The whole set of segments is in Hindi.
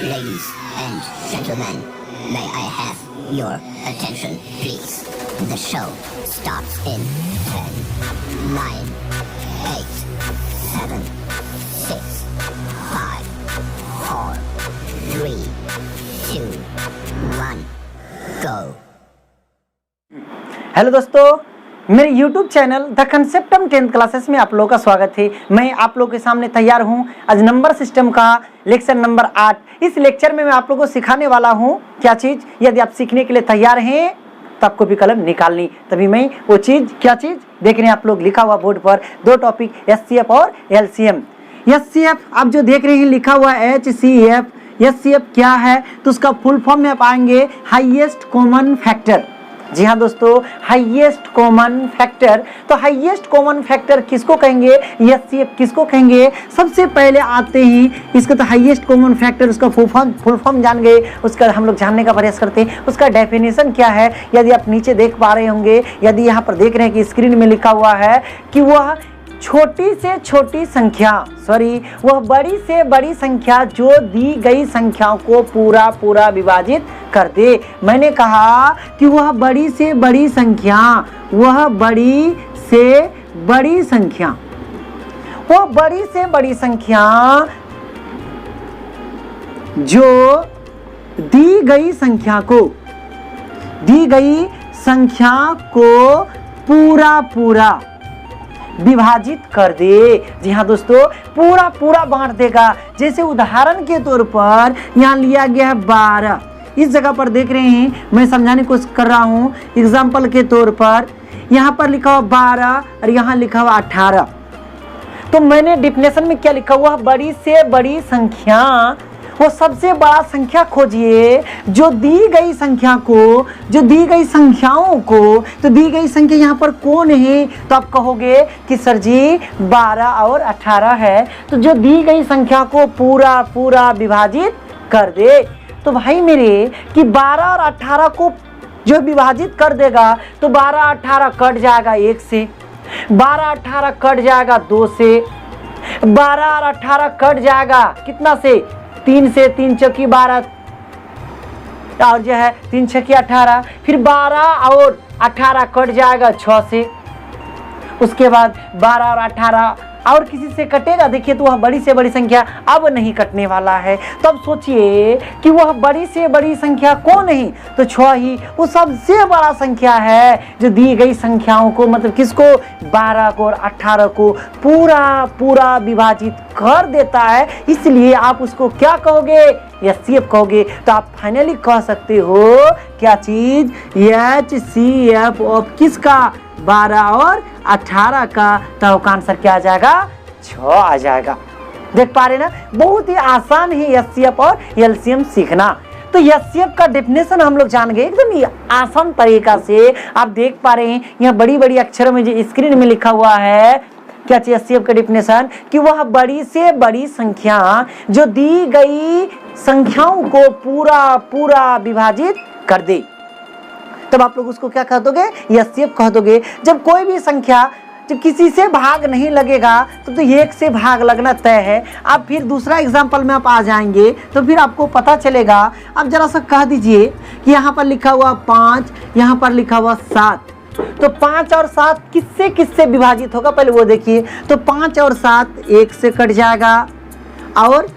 Ladies and gentlemen, may I have your attention, please? The show starts in 10, 9, 8, 7, 6, 5, 4, 3, 2, 1, go. Hello दोस्तों, मेरे YouTube channel the Conceptum 10th classes में आप लोगों का स्वागत है। मैं आप लोगों के सामने तैयार हूं आज नंबर सिस्टम का लेक्चर नंबर 8। इस लेक्चर में मैं आप लोगों को सिखाने वाला हूं क्या चीज़। यदि आप सीखने के लिए तैयार हैं तो आपको भी कलम निकालनी, तभी मैं वो चीज़ क्या चीज़ देख रहे हैं आप लोग लिखा हुआ बोर्ड पर दो टॉपिक HCF और LCM। HCF आप जो देख रहे हैं लिखा हुआ HCF, HCF क्या है तो उसका फुल फॉर्म में आप आएंगे हाईएस्ट कॉमन फैक्टर। जी हाँ दोस्तों, हाईएस्ट कॉमन फैक्टर। तो हाईएस्ट कॉमन फैक्टर किसको कहेंगे, HCF किसको कहेंगे। सबसे पहले आते ही इसका तो हाईएस्ट कॉमन फैक्टर उसका फुल फॉर्म जान गए, उसका हम लोग जानने का प्रयास करते हैं उसका डेफिनेशन क्या है। यदि आप नीचे देख पा रहे होंगे, यदि यहाँ पर देख रहे हैं कि स्क्रीन में लिखा हुआ है कि वह छोटी से छोटी संख्या वह बड़ी से बड़ी संख्या जो दी गई संख्याओं को पूरा विभाजित कर दे। मैंने कहा कि वह बड़ी से बड़ी संख्या, वह बड़ी से बड़ी संख्या, वह बड़ी से बड़ी संख्या जो दी गई संख्या को पूरा विभाजित कर दे। जी हाँ दोस्तों, पूरा बांट देगा। जैसे उदाहरण के तौर पर यहाँ लिया गया है 12। इस जगह पर देख रहे हैं, मैं समझाने की कोशिश कर रहा हूँ। एग्जाम्पल के तौर पर यहाँ पर लिखा हुआ 12 और यहाँ लिखा हुआ 18। तो मैंने डिफिनेशन में क्या लिखा हुआ, बड़ी से बड़ी संख्या, वो सबसे बड़ा संख्या खोजिए जो दी गई संख्या को, जो दी गई संख्याओं को। तो दी गई संख्या यहाँ पर कौन है, तो आप कहोगे कि सर जी 12 और 18 है। तो जो दी गई संख्या को पूरा विभाजित कर दे। तो भाई मेरे कि 12 और 18 को जो विभाजित कर देगा तो 12 18 कट जाएगा 1 से, 12 18 कट जाएगा 2 से, 12 और 18 कट जाएगा कितना से, 3 से। 3 चौकी 12 और जो है 3 छक्की 18, फिर 12 और 18 कट जाएगा 6 से। उसके बाद 12 और 18 और किसी से कटेगा, देखिए तो वह बड़ी से बड़ी संख्या अब नहीं कटने वाला है। तो अब सोचिए कि वह बड़ी से बड़ी संख्या कौन है, तो 6 ही वो सबसे बड़ा संख्या है जो दी गई संख्याओं को, मतलब किसको, 12 को और 18 को पूरा विभाजित कर देता है। इसलिए आप उसको क्या कहोगे, HCF कहोगे। तो आप फाइनली कह सकते हो क्या चीज, HCF ऑफ किसका, 12 और 18 का। तो का आंसर क्या आ जाएगा, 6 आ जाएगा। देख पा रहे ना, बहुत ही आसान है HCF और LCM सीखना। तो HCF का डेफिनेशन हम लोग जान गए एकदम ही आसान तरीका से। आप देख पा रहे हैं यहाँ बड़ी अक्षरों में जो स्क्रीन में लिखा हुआ है क्या चीज, HCF का डेफिनेशन कि वह बड़ी से बड़ी संख्या जो दी गई संख्याओं को पूरा विभाजित कर दे। तब आप लोग उसको क्या कह दोगे, HCF कह दोगे। जब कोई भी संख्या जब किसी से भाग नहीं लगेगा तो 1 से भाग लगना तय है। अब फिर दूसरा एग्जांपल में आप आ जाएंगे तो फिर आपको पता चलेगा। अब जरा सा कह दीजिए कि यहाँ पर लिखा हुआ 5, यहाँ पर लिखा हुआ 7। तो 5 और 7 किससे विभाजित होगा, पहले वो देखिए। तो 5 और 7 1 से कट जाएगा और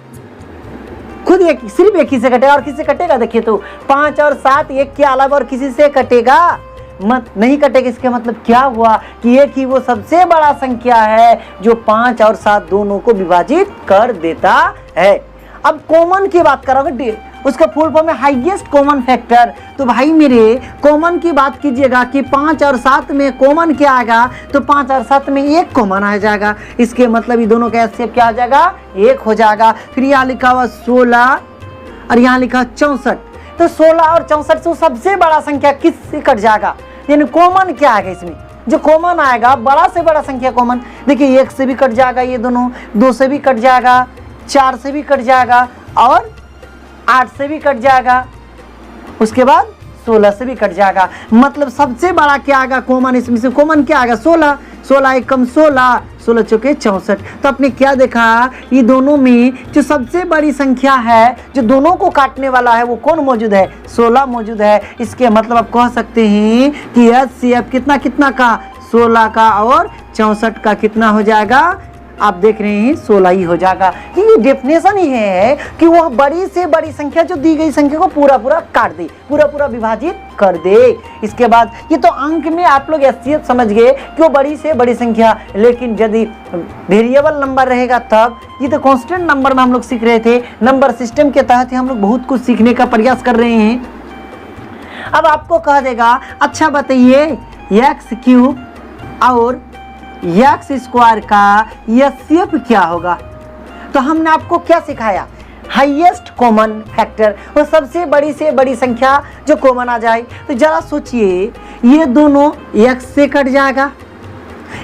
खुद सिर्फ एक ही से कटेगा। और किसी से कटेगा, देखिए तो 5 और 7 एक के अलावा और किसी से कटेगा मत नहीं कटेगा। इसके मतलब क्या हुआ कि एक ही वो सबसे बड़ा संख्या है जो 5 और 7 दोनों को विभाजित कर देता है। अब कॉमन की बात करोगे, उसका फुल फॉर्म है हाईएस्ट कॉमन फैक्टर। तो भाई मेरे कॉमन की बात कीजिएगा कि 5 और 7 में कॉमन क्या आएगा, तो 5 और 7 में 1 कॉमन आ जाएगा। इसके मतलब ये दोनों का HCF क्या आ जाएगा, 1 हो जाएगा। फिर यहाँ लिखा हुआ 16 और यहाँ लिखा 64। तो 16 और 64 से सबसे बड़ा संख्या किससे कट जाएगा, यानी कॉमन क्या आएगा इसमें, जो कॉमन आएगा बड़ा से बड़ा संख्या कॉमन। देखिए 1 से भी कट जाएगा ये दोनों, 2 से भी कट जाएगा, 4 से भी कट जाएगा और 8 से भी कट जाएगा, उसके बाद 16 से भी कट जाएगा। मतलब सबसे बड़ा क्या आएगा कॉमन, इसमें से कॉमन क्या आएगा, 16। 16 1 कम 16, 16 चौके 64। तो आपने क्या देखा, ये दोनों में जो सबसे बड़ी संख्या है जो दोनों को काटने वाला है वो कौन मौजूद है, 16 मौजूद है। इसके मतलब आप कह सकते हैं कि HCF कितना कितना का, 16 का और 64 का कितना हो जाएगा, आप देख रहे हैं 16 ही हो जाएगा। ये डेफिनेशन ही है कि वह बड़ी से बड़ी संख्या जो दी गई संख्या को पूरा पूरा काट दे, पूरा पूरा विभाजित कर दे। इसके बाद ये तो अंक में आप लोग HCF समझ गए कि वो बड़ी से बड़ी संख्या, लेकिन यदि वेरिएबल नंबर रहेगा तब, ये तो कांस्टेंट नंबर में हम लोग सीख रहे थे, नंबर सिस्टम के तहत हम लोग बहुत कुछ सीखने का प्रयास कर रहे हैं। अब आपको कह देगा अच्छा बताइए x³ और x स्क्वायर का HCF क्या होगा। तो हमने आपको क्या सिखाया, हाईएस्ट कॉमन फैक्टर, वो सबसे बड़ी से बड़ी संख्या जो कॉमन आ जाए। तो जरा सोचिए, ये दोनों x से कट जाएगा,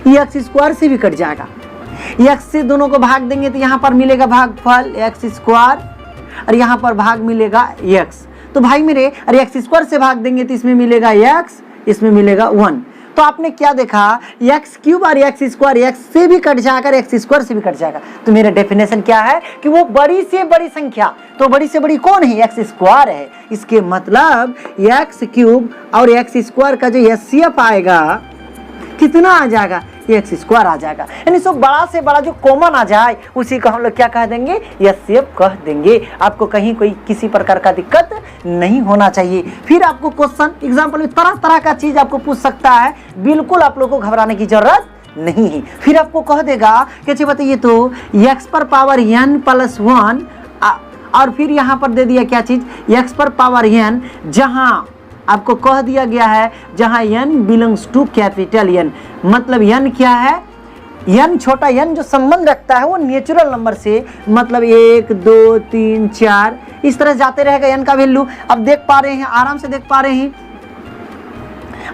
x स्क्वायर से भी कट जाएगा, x से दोनों को भाग देंगे तो यहाँ पर मिलेगा भागफल x स्क्वायर और यहाँ पर भाग मिलेगा x। तो भाई मेरे, अरे x स्क्वायर से भाग देंगे तो इसमें मिलेगा x, इसमें मिलेगा 1। तो आपने क्या देखा, x³ और x स्क्वायर x से भी कट जाएगा, x स्क्वायर से भी कट जाएगा। तो मेरा डेफिनेशन क्या है कि वो बड़ी से बड़ी संख्या, तो बड़ी से बड़ी कौन है, x स्क्वायर है। इसके मतलब x³ और x स्क्वायर का जो HCF आएगा कितना आ जाएगा, x स्क्वायर आ जाएगा। यानी सो बड़ा से बड़ा जो कॉमन आ जाए उसी को हम लोग क्या कह देंगे, HCF कह देंगे। आपको कहीं कोई किसी प्रकार का दिक्कत नहीं होना चाहिए। फिर आपको क्वेश्चन एग्जाम्पल में तरह तरह का चीज आपको पूछ सकता है, बिल्कुल आप लोगों को घबराने की जरूरत नहीं है। फिर आपको कह देगा कि अच्छा बताइए तो x पर पावर n+1 और फिर यहाँ पर दे दिया क्या चीज, x पर पावर n, जहाँ आपको कह दिया गया है जहां n belongs to capital N, मतलब n क्या है, n छोटा n जो संबंध रखता है वो नेचुरल नंबर से, मतलब 1 2 3 4 इस तरह जाते रहेगा n का वैल्यू। अब देख पा रहे हैं, आराम से देख पा रहे हैं।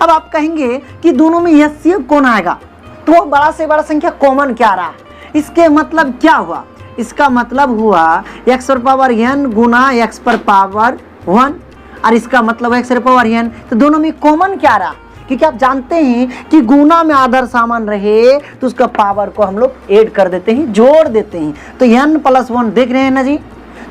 अब आप कहेंगे कि दोनों में HCF कौन आएगा, तो वो बड़ा से बड़ा संख्या कॉमन क्या रहा। इसके मतलब क्या हुआ, इसका मतलब हुआ x पर पावर n गुना x पर पावर 1, और इसका मतलब x पर पावर n। तो दोनों में कॉमन क्या रहा, क्योंकि आप जानते हैं कि गुना में आधार सामान रहे तो उसका पावर को हम लोग ऐड कर देते हैं, जोड़ देते हैं। तो n+1 देख रहे हैं ना जी,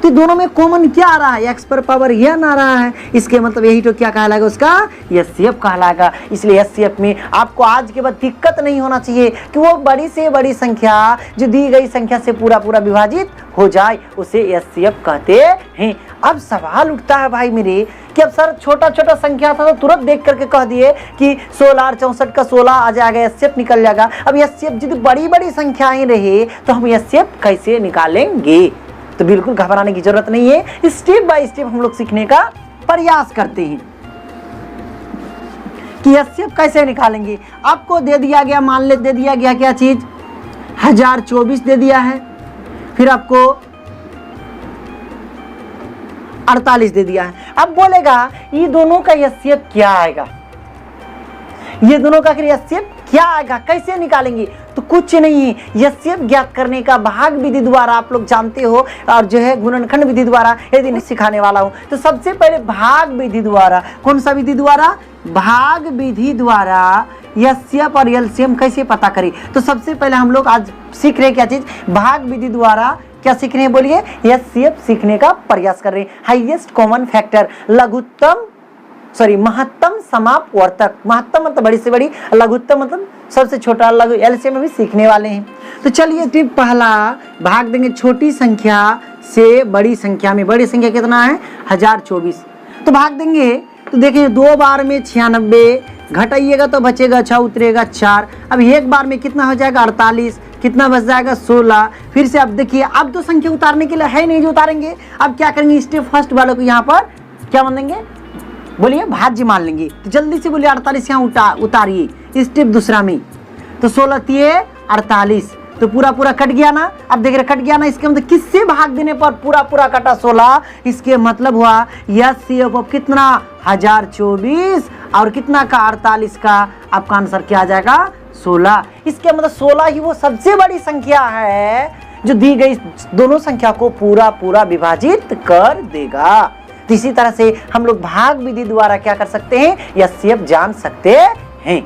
तो दोनों में कॉमन क्या आ रहा है, x पर पावर n आ रहा है। इसके मतलब यही तो क्या कहलाएगा, उसका HCF कहलाएगा। इसलिए HCF में आपको आज के बाद दिक्कत नहीं होना चाहिए कि वो बड़ी से बड़ी संख्या जो दी गई संख्या से पूरा पूरा विभाजित हो जाए, उसे HCF कहते हैं। अब सवाल उठता है भाई मेरे कि अब सर छोटा छोटा संख्या था तो तुरंत देख करके कह दिए कि 16 और 64 का 16 आ जाएगा, HCF निकल जाएगा। अब HCF यदि बड़ी बड़ी संख्याएं रहे तो हम HCF कैसे निकालेंगे। तो बिल्कुल घबराने की जरूरत नहीं है, स्टेप बाय स्टेप हम लोग सीखने का प्रयास करते हैं कि HCF कैसे निकालेंगे। आपको दे दिया गया, मान ले दे दिया गया क्या चीज, 1024 दे दिया है, फिर आपको 48 दे दिया है। अब बोलेगा ये दोनों का HCF क्या आएगा, ये दोनों का HCF क्या आएगा, कैसे निकालेंगे। तो कुछ नहीं, HCF ज्ञात करने का भाग विधि द्वारा आप लोग जानते हो, और जो है गुणनखंड विधि द्वारा यदि नहीं सिखाने वाला हूं। तो सबसे पहले भाग विधि द्वारा, कौन सा विधि द्वारा, भाग विधि द्वारा HCF और LCM कैसे पता करें। तो सबसे पहले हम लोग आज सीख रहे क्या चीज, भाग विधि द्वारा क्या सीख रहे हैं, बोलिए, HCF सीखने का प्रयास कर रहे हैं। हाईएस्ट कॉमन फैक्टर, महत्तम समापवर्तक, महत्तम मतलब बड़ी से बड़ी, लघुत्तम मतलब सबसे छोटा, लघु LCM में भी सीखने वाले हैं। तो चलिए टिप पहला, भाग देंगे छोटी संख्या से बड़ी संख्या में। बड़ी संख्या कितना है, 1024। तो भाग देंगे तो देखिए 2 बार में 96, घटाइएगा तो बचेगा 6, उतरेगा 4। अब एक बार में कितना हो जाएगा, 48, कितना बच जाएगा 16। फिर से अब देखिए, अब तो संख्या उतारने के लिए है नहीं जो उतारेंगे। अब क्या करेंगे, स्टेप फर्स्ट वालों को यहाँ पर क्या मान देंगे, बोलिए भाज्य मान लेंगे। तो जल्दी से बोलिए 48 यहाँ उतारिए स्टेप दूसरा में। तो 16 तिये 48, तो पूरा पूरा कट गया ना। अब देख रहे कट गया ना, इसके मतलब किससे भाग देने पर पूरा पूरा कटा 16। इसके मतलब हुआ HCF कितना, 1024, और कितना का 48 का, आपका आंसर क्या आ जाएगा, 16। इसके मतलब 16 ही वो सबसे बड़ी संख्या है जो दी गई दोनों संख्या को पूरा पूरा विभाजित कर देगा। तो इसी तरह से हम लोग भाग विधि द्वारा क्या कर सकते हैं, HCF जान सकते हैं।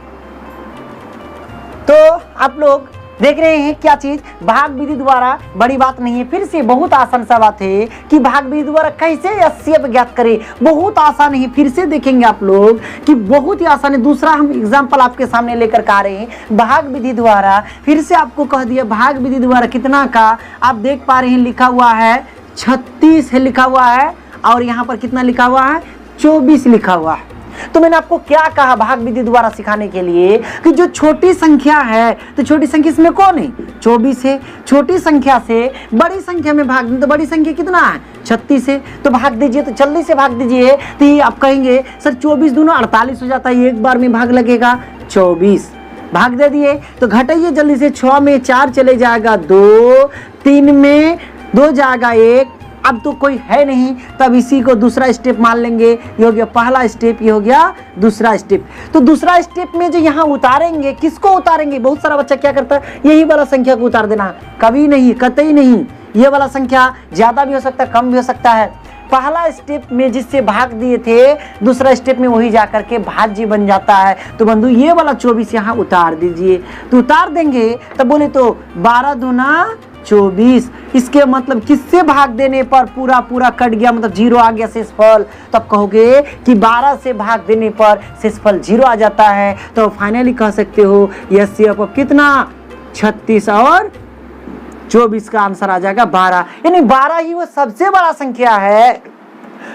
तो आप लोग देख रहे हैं क्या चीज, भाग विधि द्वारा बड़ी बात नहीं है। फिर से बहुत आसान सा बात है कि भाग विधि द्वारा कैसे HCF ज्ञात करें, बहुत आसान है। फिर से देखेंगे आप लोग कि बहुत ही आसान है। दूसरा हम एग्जांपल आपके सामने लेकर आ रहे हैं भाग विधि द्वारा। फिर से आपको कह दिया भाग विधि द्वारा कितना का, आप देख पा रहे हैं लिखा हुआ है 36 है लिखा हुआ है, और यहाँ पर कितना लिखा हुआ है 24 लिखा हुआ है। तो मैंने आपको क्या कहा भाग विधि द्वारा सिखाने के लिए कि जो छोटी संख्या है, तो छोटी संख्या इसमें कौन है 24 है। छोटी संख्या से बड़ी संख्या में भाग दें तो बड़ी संख्या कितना है 36 है। तो भाग दीजिए, तो जल्दी से भाग दीजिए। तो ये आप कहेंगे सर 24 दूना 48 हो जाता है, एक बार में भाग लगेगा 24, भाग दे दिए। तो घटाइए जल्दी से, 6 में 4 चले जाएगा 2, 3 में 2 जाएगा 1, अब तो कोई है नहीं, तब इसी को दूसरा स्टेप मान लेंगे। ये हो गया पहला स्टेप, ये हो गया दूसरा स्टेप। तो दूसरा स्टेप में जो यहाँ उतारेंगे, किसको उतारेंगे, बहुत सारा बच्चा क्या करता है यही वाला संख्या को उतार देना, कभी नहीं, कतई नहीं। ये वाला संख्या ज्यादा भी हो सकता है, कम भी हो सकता है। पहला स्टेप में जिससे भाग दिए थे, दूसरा स्टेप में वही जाकर के भाज्य बन जाता है। तो बंधु ये वाला 24 यहाँ उतार दीजिए। तो उतार देंगे तब बोले तो 12 दूना 24, इसके मतलब किससे भाग देने पर पूरा पूरा कट गया, मतलब 0 आ गया शेषफल। तब कहोगे कि 12 से भाग देने पर शेषफल 0 आ जाता है। तो फाइनली कह सकते हो HCF कितना 36 और 24 का आंसर आ जाएगा 12। यानी 12 ही वो सबसे बड़ा संख्या है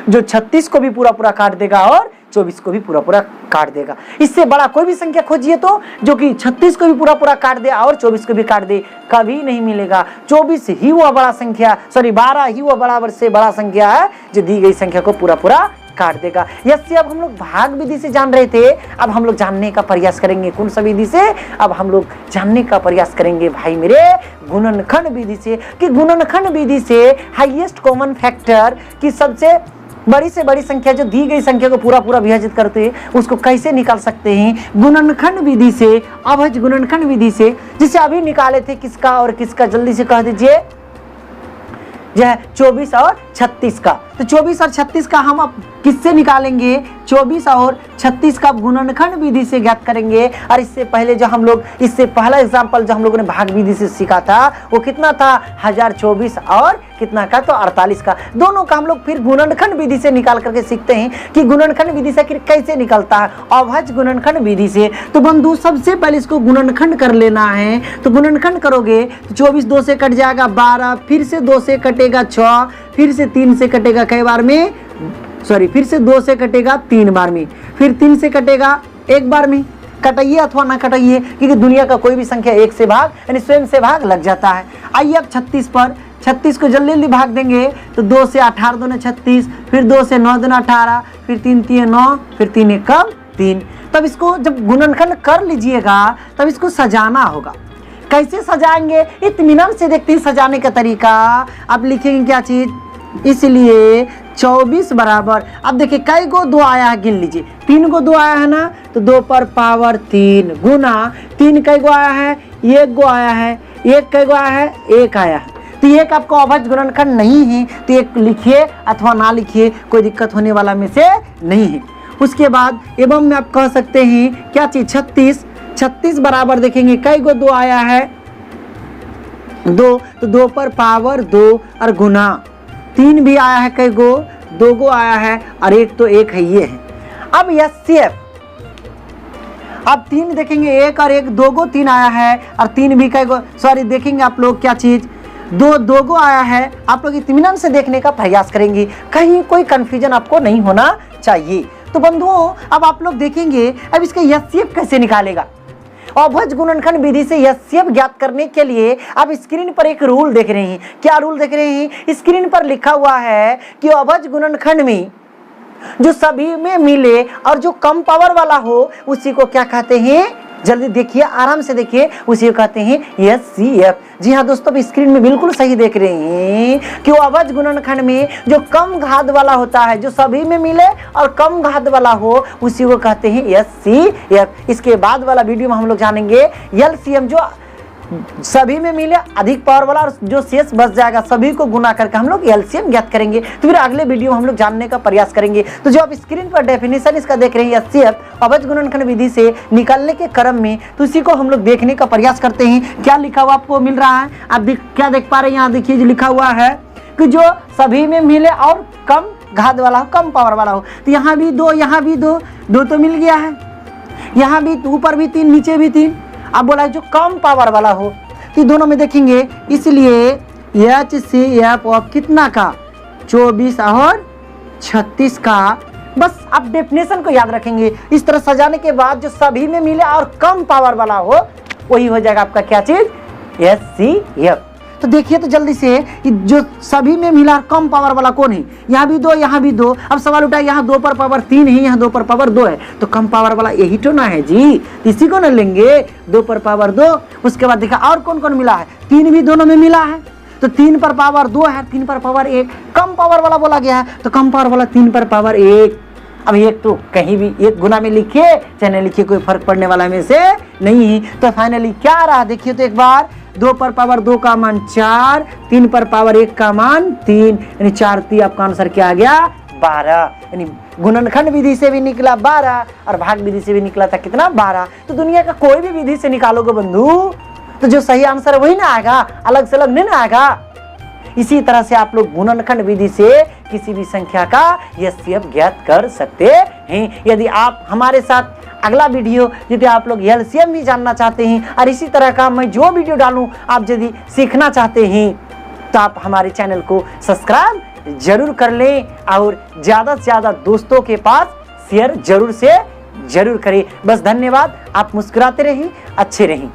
जो 36 को भी पूरा पूरा काट देगा और 24 को भी पूरा पूरा काट देगा। इससे बड़ा कोई भी संख्या खोजिए तो जो कि 36 को भी पूरा पूरा काट दे और 24 को भी काट दे, कभी नहीं मिलेगा। 24 ही वो बड़ा संख्या, 12 ही वो बराबर से बड़ा संख्या है जो दी गई संख्या को पूरा पूरा काट देगा। यस, अब हम लोग भाग विधि से जान रहे थे, अब हम लोग जानने का प्रयास करेंगे कौन सा विधि से, अब हम लोग जानने का प्रयास करेंगे भाई मेरे गुणनखंड विधि से। कि गुणनखंड विधि से हाईएस्ट कॉमन फैक्टर की सबसे बड़ी से बड़ी संख्या जो दी गई संख्या को पूरा पूरा विभाजित करते हैं उसको कैसे निकाल सकते हैं गुणनखंड विधि से, अभज गुणनखंड विधि से, जिसे अभी निकाले थे किसका और किसका, जल्दी से कह दीजिए, जो है 24 और 36 का। तो 24 और 36 का हम अब किससे निकालेंगे, 24 और 36 का गुणनखंड विधि से ज्ञात करेंगे। और इससे पहले जो हम लोग, इससे पहला एग्जांपल जो हम लोगों ने भाग विधि से सीखा था वो कितना था 1024 और कितना का, तो 48 का। दोनों का हम लोग फिर गुणनखंड विधि से निकाल करके सीखते हैं कि गुणनखंड विधि से कैसे निकलता है, अभज गुणनखंड विधि से। तो बंधु सबसे पहले इसको गुणनखंड कर लेना है। तो गुणनखंड करोगे तो 24 2 से कट जाएगा 12, फिर से 2 से कटेगा 6, फिर से 3 से कटेगा कई बार में, सॉरी फिर से 2 से कटेगा 3 बार में, फिर 3 से कटेगा 1 बार में। कटाइए अथवा ना कटाइए, क्योंकि दुनिया का कोई भी संख्या 1 से भाग यानी स्वयं से भाग लग जाता है। आइए अब 36 पर, 36 को जल्दी जल्दी भाग देंगे तो 2 से 18 दूने 36, फिर 2 से 9 दूने 18, फिर 3 3 9, फिर 3 1 3। तब इसको जब गुणनखंड कर लीजिएगा तब इसको सजाना होगा। कैसे सजाएंगे, इत्मीनान से देखते हैं सजाने का तरीका। आप लिखेंगे क्या चीज, इसलिए 24 बराबर, अब देखिए कई गो 2 आया है, गिन लीजिए, 3 गो 2 आया है ना, तो 2 पर पावर 3 गुना 3 कई गो आया है, 1 गो आया है, 1 कई गो आया है, 1 आया है। तो एक आपको अभज गुणनखंड नहीं है तो एक लिखिए अथवा ना लिखिए, कोई दिक्कत होने वाला में से नहीं है। उसके बाद एवं में आप कह सकते हैं क्या चीज 36 बराबर देखेंगे कई गो 2 आया है 2, तो 2 पर पावर 2 और गुना 3 भी आया है कई गो, 2 गो आया है और 1 तो 1 है, ये है। अब HCF, अब 3 देखेंगे 1 और 1 2 गो 3 आया है और 3 भी कई गो, सॉरी देखेंगे आप लोग क्या चीज 2 गो आया है। आप लोग इत्मीनान से देखने का प्रयास करेंगे, कहीं कोई कंफ्यूजन आपको नहीं होना चाहिए। तो बंधुओं अब आप लोग देखेंगे अब इसका HCF कैसे निकालेगा। अभज गुणनखंड विधि से HCF ज्ञात करने के लिए आप स्क्रीन पर एक रूल देख रहे हैं। क्या रूल देख रहे हैं, स्क्रीन पर लिखा हुआ है कि अभज गुणनखंड में जो सभी में मिले और जो कम पावर वाला हो उसी को क्या कहते हैं, जल्दी देखिए आराम से देखिए, उसी को कहते हैं HCF। जी हाँ दोस्तों, अब स्क्रीन में बिल्कुल सही देख रहे हैं कि वो अभज गुणनखंड में जो कम घात वाला होता है, जो सभी में मिले और कम घात वाला हो उसी को कहते हैं HCF। इसके बाद वाला वीडियो में हम लोग जानेंगे LCM, जो सभी में मिले अधिक पावर वाला और जो शेष बच जाएगा सभी को गुना करके हम लोग एलसीएम ज्ञात करेंगे। तो फिर अगले वीडियो में हम लोग जानने का प्रयास करेंगे। तो जो आप स्क्रीन पर डेफिनेशन इसका देख रहे हैं एचसीएफ अवैध गुणनखंड विधि से निकालने के क्रम में, तो इसी को हम लोग देखने का प्रयास करते हैं। क्या लिखा हुआ आपको मिल रहा है, आप क्या देख पा रहे हैं, यहाँ देखिए जो लिखा हुआ है कि जो सभी में मिले और कम घात वाला हो, कम पावर वाला हो। तो यहाँ भी दो, यहाँ भी दो, दो तो मिल गया है, यहाँ भी ऊपर भी 3 नीचे भी 3। अब बोला है जो कम पावर वाला हो, तो दोनों में देखेंगे, इसलिए HCF ऑफ कितना का 24 और 36 का। बस आप डेफिनेशन को याद रखेंगे। इस तरह सजाने के बाद जो सभी में मिले और कम पावर वाला हो वही हो जाएगा आपका क्या चीज, HCF। तो देखिए तो जल्दी से जो सभी में मिला कम पावर वाला कौन है, यहाँ भी 2 यहाँ भी 2। अब सवाल उठा यहाँ 2 पर पावर 3 है, यहाँ 2 पर पावर 2 है, तो कम पावर वाला यही तो ना है जी, इसी को ना लेंगे 2 पर पावर 2। उसके बाद देखा और कौन कौन मिला है, 3 भी दोनों में मिला है, तो 3 पर पावर 2 है, 3 पर पावर 1। कम पावर वाला बोला गया है, तो कम पावर वाला 3 पर पावर 1। अब एक तो कहीं भी एक गुना में लिखिए चाहे नहीं लिखिए, कोई फर्क पड़ने वाला में से नहीं है। तो फाइनली क्या रहा देखिए तो एक बार, 2 पर पावर 2 का मान 4, 3 पर पावर 1 का मान 3, यानी 4 3 आपका आंसर क्या आ गया 12। यानी गुणनखंड विधि से भी निकला 12 और भाग विधि से भी निकला था कितना 12। तो दुनिया का कोई भी विधि से निकालोगे बंधु तो जो सही आंसर है वही ना आएगा, अलग से अलग नहीं ना आएगा। इसी तरह से आप लोग गुणनखंड विधि से किसी भी संख्या का एचसीएफ ज्ञात कर सकते हैं। यदि आप हमारे साथ अगला वीडियो यदि आप लोग एलसीएम भी जानना चाहते हैं और इसी तरह का मैं जो वीडियो डालूं आप यदि सीखना चाहते हैं तो आप हमारे चैनल को सब्सक्राइब जरूर कर लें और ज़्यादा से ज़्यादा दोस्तों के पास शेयर जरूर से जरूर करें। बस धन्यवाद, आप मुस्कुराते रहें, अच्छे रहें।